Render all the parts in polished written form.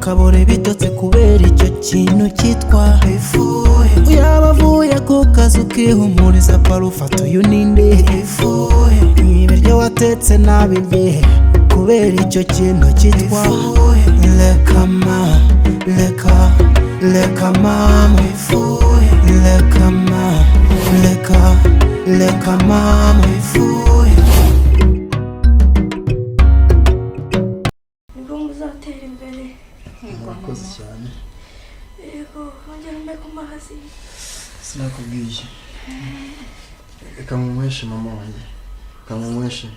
ukabore bitotse kubera icyo kintu cyitwa ifuhe. Yaba avuye ku kazi ukihumuriza parufato y'uninde ifuhe. Ibiryo watetse nabirye kubera icyo kintu cyitwa leka mama ifuhe. Leka mama ifuhe. Nibwo muzatera imbere. Murakoze cyane. Yego, ongera umpe ku mazi. Sinakubwiye. Reka mumweshe mama wanjye. Kamumweshe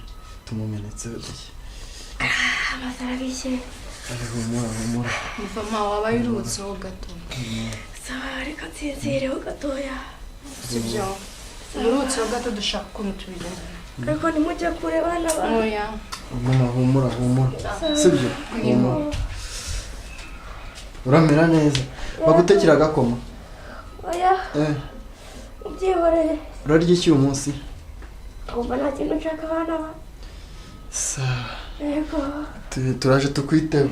tumumenetse udushye. Amazarabishye. Humura. Mama wabaye urutseho gato. Sawa, reka nsinzireho gatoya. Sibyo. Urutseho gato dushaka ukuntu tubigenza. Ariko nimujye kure bana ba. Oya. Humura. Sibyo? Humura. Uramera neza. Bagutekera agakoma. Oya. Ubyihoreye. Urarya iki uyu munsi? Kumva nta kintu nshaka abana ba. Sawa. Yego. Turaje tukwiteho.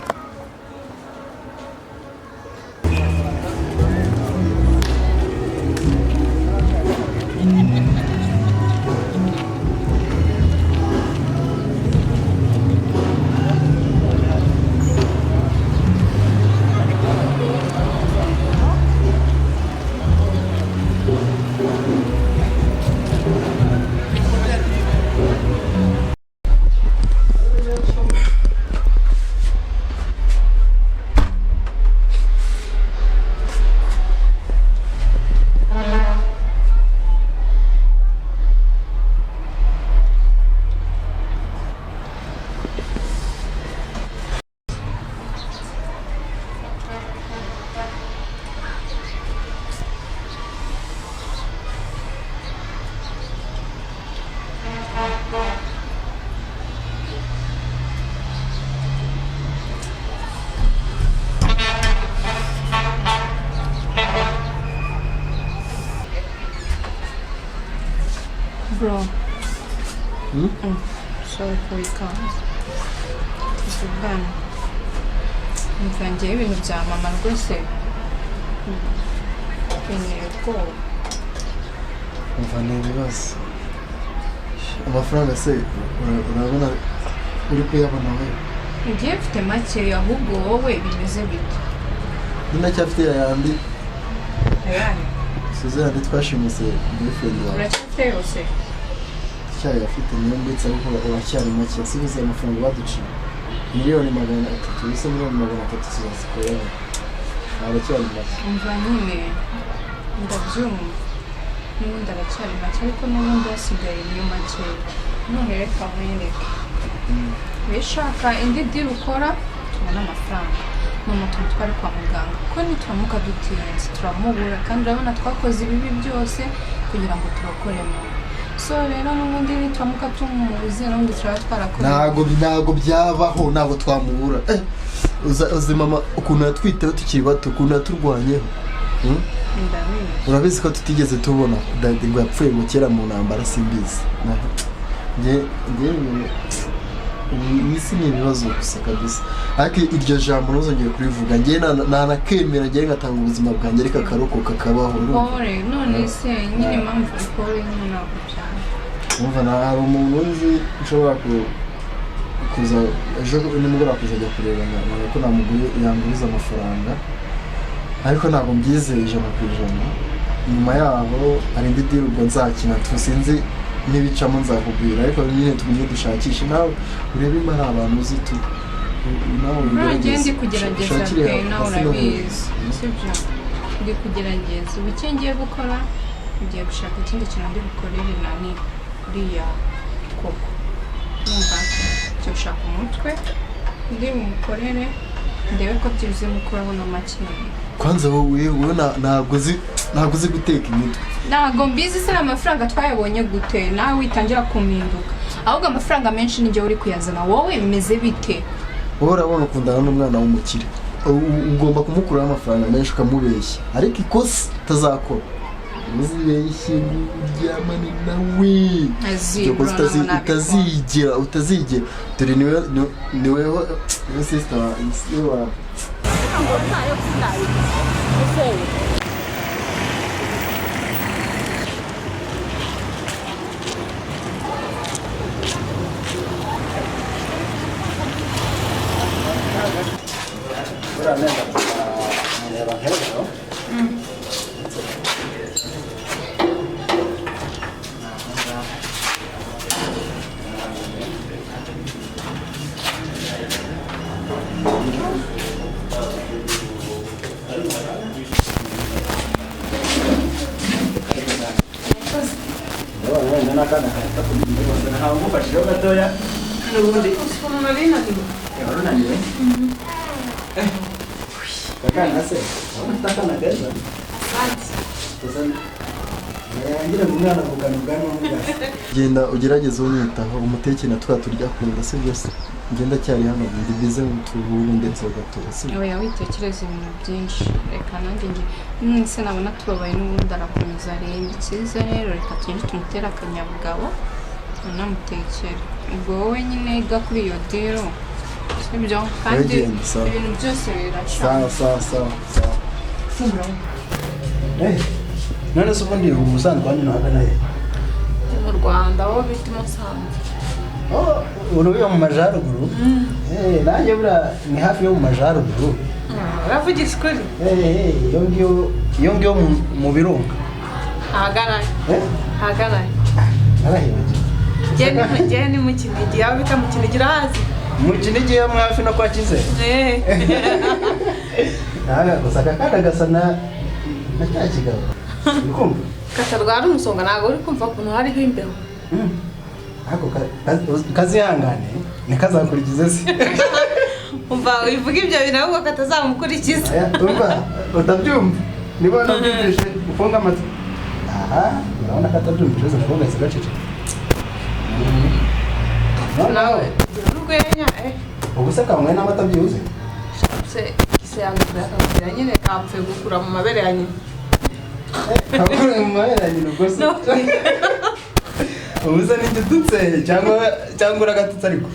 Bro. Sorry for your comments. Tuzubana. Mvangiye ibintu bya mama rwose. Keneye ko. Umva n'ibibazo. Amafaranga se urabona uri kuyabona we? Ngiye mfite make ahubwo wowe bimeze bite? Ndacyafite yandi. Ayane. Suzanne twashimise boyfriend wawe. Uracyafite yose? Cyayi afite niyo mbitse ariko uracyari make sibize amafaranga baduciye. Miliyoni 300 bise miliyoni 300 tuzazikorera. Aracyari make. Umva nyine ndabyumva. N'ubundi aracyari make ariko n'ubundi hasigaye niyo make. None reka nkwereke. Bashaka indi deal ukora tubona amafaranga. Mama tumutware kwa muganga kuko nituramuka dutinze turamubura kandi urabona twakoze ibibi byose kugira ngo tubakoremo. So rero n'ubundi nituramuka tumubuze n'ubundi turaba twarakoze. Ntago byabaho ntabwo twamubura. Uzi mama ukuntu yatwiteho tukiri bato ukuntu yaturwanyeho. Urabizi ko tutigeze tubona dadi ngo yapfuye mu kera mu ntambara simbizi. Isi ni ibibazo gusa kabisa. Ariko iryo jambo ntuzongeye kurivuga. Ngiye nakemera ngiye ngatanga ubuzima bwanjye ariko akarokoka kabaho. Pole none se nyine mpamvu pole nyine ntabwo cyane. Umva hari umuntu uzi ushobora kuza ejo nimugora kuzajya kureba ko namugure yanguriza amafaranga ariko ntabwo mbyizeye 100%. Nyuma yaho hari indi deal ubwo nzakina tusinzi n'ibicamo nzakubwira ariko nyine tugumye dushakisha nawe urebe imana abantu uzi tu nawe ugende kugerageza pe nawe urabizi sibyo ndi kugerageza ubikengiye gukora ugiye gushaka ikindi kintu ndi bukorere nani kuriya koko numva cyo ushaka umutwe ndi mukorere ndebe ko byibuze mukuraho no makine. Kwanza wowe ntabwo uzi guteka imitwe. Ntabwo mbizi se amafaranga twayabonye gute nawe witangira kuminduka ahubwo amafaranga menshi ninjye uri kuyazana wowe bimeze bite? Wowe urabona ukundana n'umwana w'umukire ugomba kumukuraho amafaranga menshi ukamubeshya ariko ikosa utazakora uzibeshye uryamane nawe utazigera dore niwe sister wa Genda ugerageze unyitaho umutekene turya kunda si byose ngenda cyari hano ndi bize muturuhu ndetse gatoya si oya witekereza ibintu byinshi reka nanjye nge nse nabona tubabaye n'ubundi arakomeza aremba cyiza rero reka tugende tumutera akanyabugabo tunamutekere ubwo wowe nyine ga kuri iyo diro sibyo kandi ibintu byose biracana sawa none se ubundi umusanzwe wanyu hagana he mu Rwanda aho bita Musanze urubiyo mu majaruguru nanjye bura ni hafi yo mu majaruguru uravugisha ukuri iyo ngiyo mu birunga hagaraye narahibagiwe njye ni mu Kinigi aho bita mu Kinigi urahazi mu Kinigi yo hafi no kwa Kize gusa akakanda gasa na cya kigabo urikumva katarwara umusonga ntabwo uri kumva ukuntu hariho imbeho ako kazihangane nikazakurikize se umva uvuga ibyo bintu ahubwo katazamukurikiza umva utabyumva niba nabyumvise ufunga amatwi urabona katabyumvise nabwo gahise gacece nawe urwenya ubu se kamwe n'amata byuze se yangura nyine kapfuye gukura mu mabere ya nyina kakure mu mabere ya nyina ubwo se ubu se n'igitutse cyangwa uragatutse ariko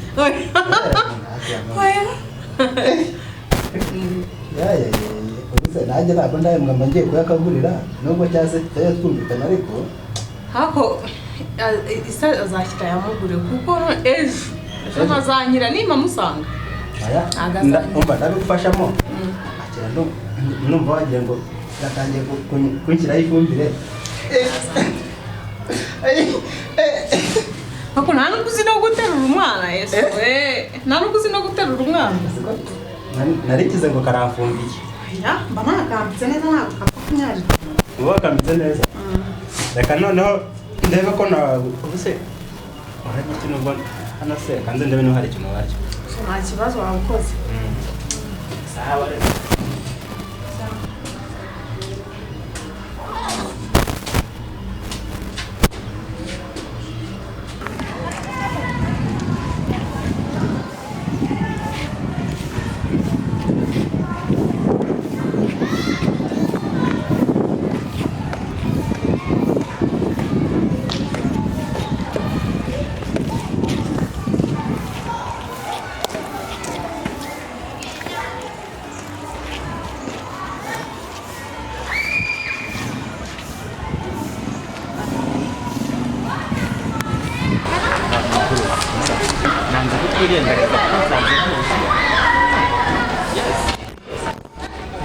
ubu se nanjye ntabwo ndahembwa mba ngiye kuyakagurira nubwo cyangwa se tutari twumvikana ariko hako isa azashyira yamugure kuko ejo ntazanyira nimba musanga umva ndabigufashamo akira numva wagira ngo gatangiye kunshyiraho ifumbire hako nta n'ubwo uzi no guterura umwana yesu nta n'ubwo uzi no guterura umwana narikize ngo karamfungiye mba ntakambitse neza ntabwo kakunyarira uba wakambitse neza reka noneho ndebe ko nawe ubu se urajya ikintu ubwo hano se kanze ndebe niba hari ikintu wacyo nta kibazo waba ukoze sawa rero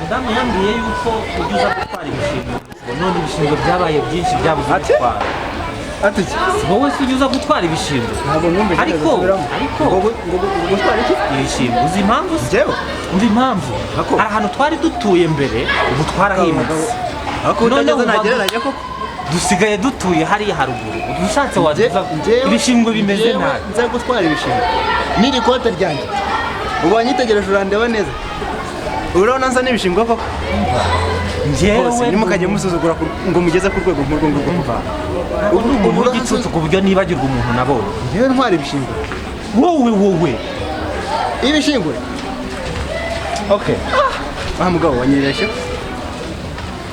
Mudamu yambwiye yuko ugiza gutwara ibishingwe none ibishingwe byabaye byinshi byabuze gutwara ati wowe se ugiza gutwara ibishingwe ariko gutwara iki ibishingwe uzi impamvu jewe umva impamvu hari ahantu twari dutuye mbere ubu twarahimutse none nagereranya koko dusigaye dutuye hariya haruguru udushatse waduza ibishingwe bimeze nabi nza gutwara ibishingwe n'iri kote ryanjye ubonye itegereje urandeba neza urabona nsa n'ibishingwe koko njyewe nimukajya musuzugura ngo mugeze ku rwego nk'urwo ngurwo umva ubu igicucu ku buryo nibagirwa umuntu nabonye njyewe ntwara ibishingwe wowe ibishingwe okay mugabo wanyereshye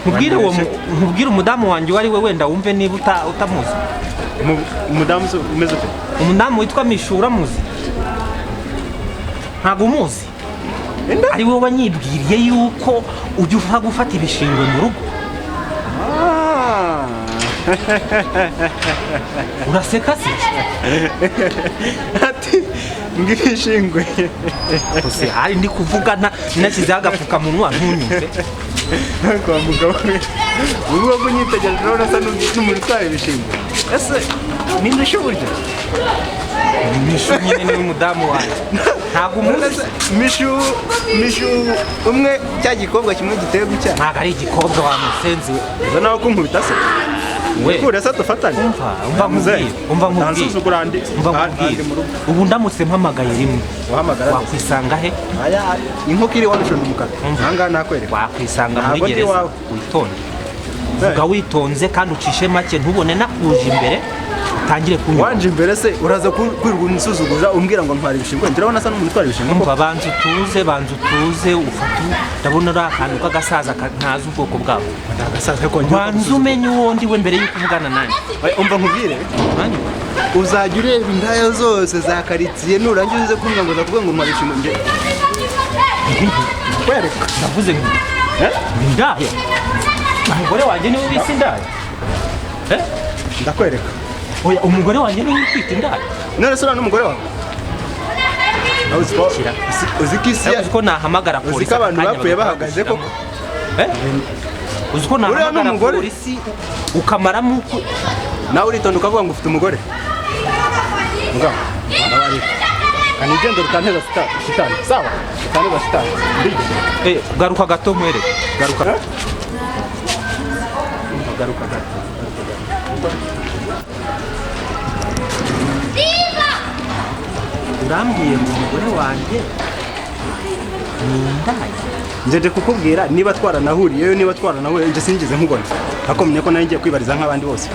nkubwire umudamu wanjye uwo ari we wenda wumve niba utamuzi umudamu umeze ute umudamu witwa Mishura muzi ntabwo umuzi ari wowe wanyibwiriye yuko ujya uva gufata ibishingwe mu rugo. Uraseka se? Ati ngibishingwe. Ose hari ndi kuvugana nashyizeho agapfukamunwa ntunyumve. Kwa mugabo we. Ubu bwo nyitegereje urasa n'umuntu utwaye ibishingwe. Ese ninde ushoboje? Mishu nyine ni umudamu wanjye. Ntabwo umuzi. Mishu umwe cya gikobwa kimwe giteye gucya. Ntabwo ari igikobwa wa musenzi we. Uza nawe kunkubita se. We kurasa dufatanye. Umva nkubwire. Ubu ndamutse mpamagaye rimwe. Wahamagara. Wakwisanga he? Aya inkoko iri wabishonda umukara. Anga nakwereka. Wakwisanga muri gereza. Witonde. Vuga witonze kandi ucishe make ntubone nakuje imbere. Tangire kunywa. Wanje imbere se uraza kwirwa unsuzuguza umbwira ngo ntwara ibishingwe. Ndabona asa n'umuntu utwara ibishingwe. Umva banzu tuze ufatu. Ndabona ari akantu k'agasaza ntazi ubwoko bwabo. Agasaza ko banzu umenye uwo ndi we mbere y'uko uvugana nanjye. Umva nkubwire. Uzajya ureba indaya zose za karitsiye nurangiza uze kumbwira ngo ndavuga ngo ntwara ibishingwe. Kwereka. Ndavuze ngo indaya. Umugore wanjye niwe bise indaya. Ndakwereka. Oya umugore wanjye niwe kwita indaya. None se n'umugore wawe? Uziko nahamagara polisi. Uziko abantu bapfuye bahagaze koko. Uziko nahamagara polisi ukamaramo uko nawe uritonda ukavuga ngo ufite umugore. Mugabo ndabari. Kanigendo rutanteza shitani. Sawa? Rutanteza shitani. Garuka gato mwere. Garuka gato. Urambwiye ngo umugore wanjye ni indaya. Nje kukubwira niba twaranahuriyeyo niba twaranahuriye nje sinigeze nkubona. Akomye ko nari ngiye kwibariza nk'abandi bose.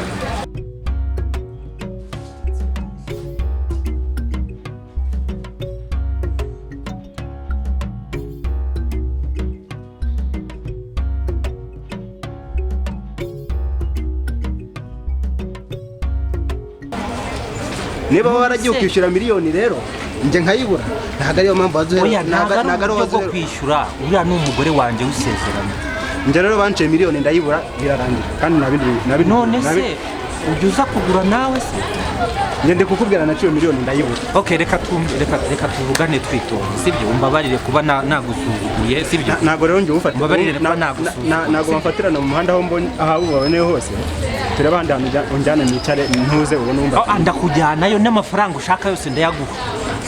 Niba waragiye ukishyura miliyoni rero nje nkayibura ntago ariyo mpamvu wazuhera ntago ari kwishyura uriya ni umugore wanjye usezeranye. Nje rero banciye miliyoni ndayibura birarangira kandi nabindi none se ujya uza kugura nawe se? Ngende kukubwira naciye miliyoni ndayibura. Okay reka tuvugane twitonze sibyo umbabarire kuba nagusuzuguye sibyo. Nago rero nje ufata umbabarire kuba nagusuzuguye. Nago bafatirana mu muhanda ho mbone aho ubabone hose. Turabanda unjana micare ntuze ubone umva. Ndakujyanayo n'amafaranga ushaka yose ndayaguha.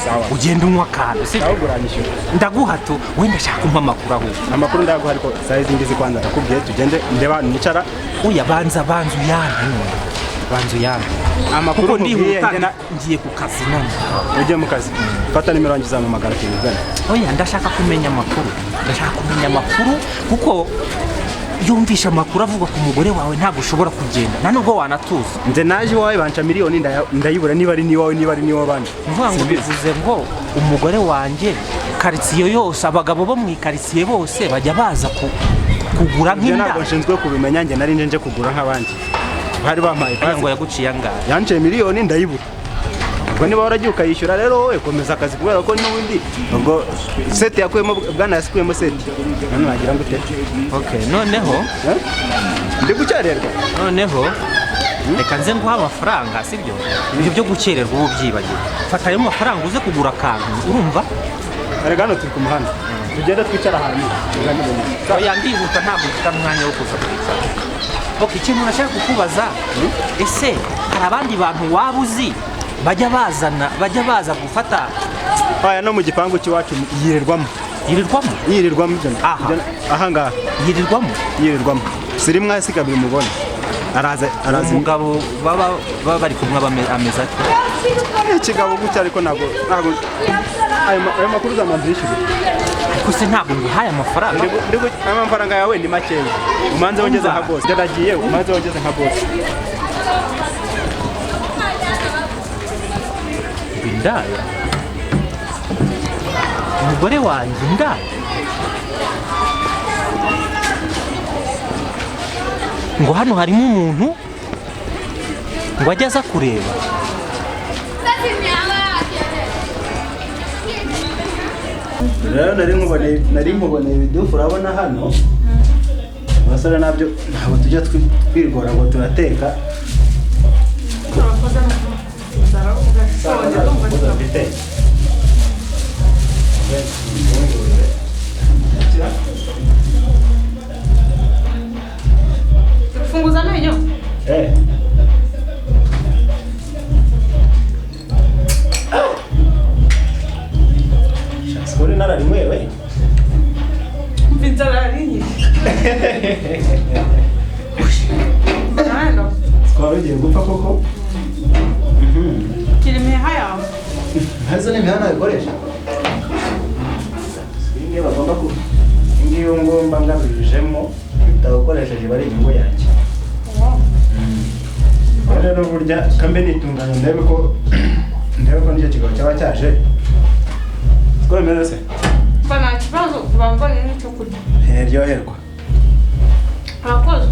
Sawa. Ugenda unywa kandi sibyo. Sawa guranyishyura. Ndaguha to wenda shaka umpa amakuru aho. Amakuru ndaguha ariko size ngizi kwanza nakubwiye tugende ndeba nicara. Oya banza yanyu. Banzu yanyu. Amakuru ngiye ku kazi none. Ujye mu kazi. Fata nimero yanjye zamamagara tugane. Oya ndashaka kumenya amakuru. Kuko yumvisha amakuru avuga ku mugore wawe ntabwo ushobora kugenda nanubwo wanatuza. Nze naje wawe banca miliyoni ndayibura niba ari niwawe banje. Mvuga ngo bivuze ngo umugore wanjye karitsiye yose abagabo bo mu karitsiye bose bajya baza kugura nk'inda. Ntabwo nshinzwe kubimenya nge nari nje kugura nk'abandi. Bari bampaye ngo yaguciye angahe? Yanciye miliyoni ndayibura. Ubwo niba waragiye ukayishyura rero wowe komeza akazi kubera ko n'ubundi ubwo set yakuyemo bwana yasikuyemo set. None nagira ngo utete. Okay noneho ndi gucyarerwa. Noneho reka nze nguha amafaranga sibyo? Ibyo byo gukererwa ubu byibagiwe. Fata ayo mafaranga uze kugura akantu urumva? Arega hano turi ku muhanda. Tugenda twicara ahantu. Oya ndihuta ntabwo mfite umwanya wo kuza kwicara. Okay ikintu nashaka kukubaza ese hari abandi bantu waba uzi bajya baza gufata aya no mu gipangu cy'iwacu yirirwamo ibyo aha ngaha yirirwamo sirimwe asikabira umugore araza umugabo baba bari kumwe ameza ikigabo gutya ariko ntabwo ayo makuru zamandishije ariko se ntabwo nguhaye amafaranga amafaranga yawe ni makeya umanze wongeze nka boss ndaragiye umanze wongeze nka boss indaya umugore wanjye indaya ngo hano harimo umuntu ngo ajya aza kureba rero nari nkuboneye ibidufu urabona hano abasore nabyo ntabwo tujya twirgora ngo turateka Funguza amenyo. Skori nara ni wewe. Pizza nini? Ndio. Skori je gupfa koko? Kilime haya. Hazo ni mihana ikoresha. Singe bagomba ku ngiyo ngomba ngabijemo utakoresheje bari ingo yanjye. Rero burya kambe nitunganya ndebe ko nicyo kigabo cyaba cyaje. Twemere se. Bana kibazo kubambone n'icyo kurya. Ryoherwa. Akoze.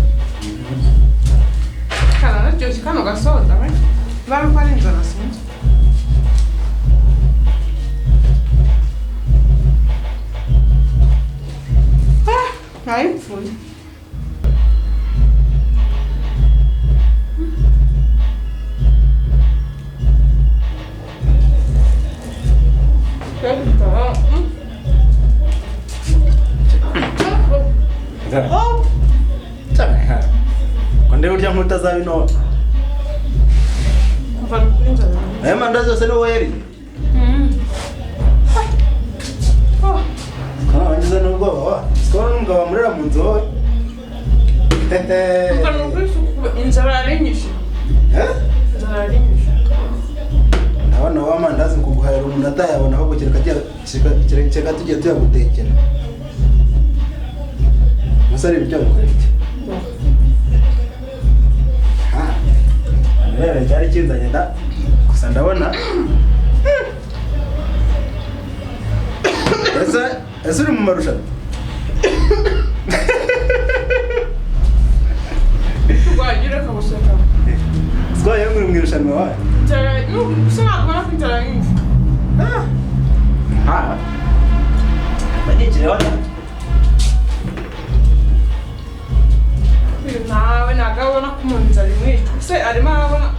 Kana nacyo kikano gasoda we. Bari kwa inzara sinzi. Ifuhe. Konde urya nkutazabino. Mandazi yose ni wowe. Wangize n'ubwoba. Skoro n'umugabo amurera mu nzu wowe. Inzara arinyishe. Inzara arinyishe. Abana b'amandazi kuguhahira umuntu atayabona ahubwo kereka tugiye tuyagutekera. Musari ibyo bikora iki? Rero cyari kinzanye da. Gusa ndabona. Ese uri mu marushanwa? Twagira kabuseka. Twaye mu irushanwa wawe. Sina kubona kwitara nyinshi. Bani kirewata. Nawe nagabona kumunza rimwe. Se arimo arabona.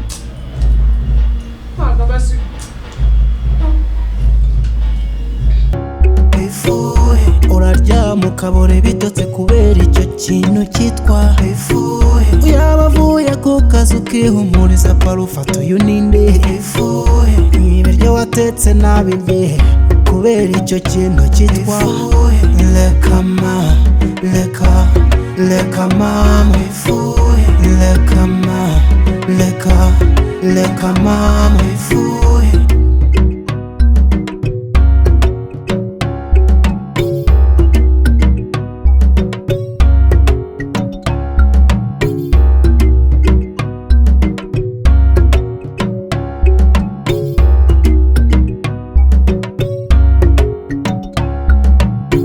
Basi. Ifuhe uraryama ukabore bitotse kubera icyo kintu cyitwa ifuhe. Yaba avuye ku kazi ukihumuriza parufata uyu ninde ifuhe. Ibiryo watetse nabirye kubera icyo kintu cyitwa leka mama ifuhe. Leka mama ifuhe.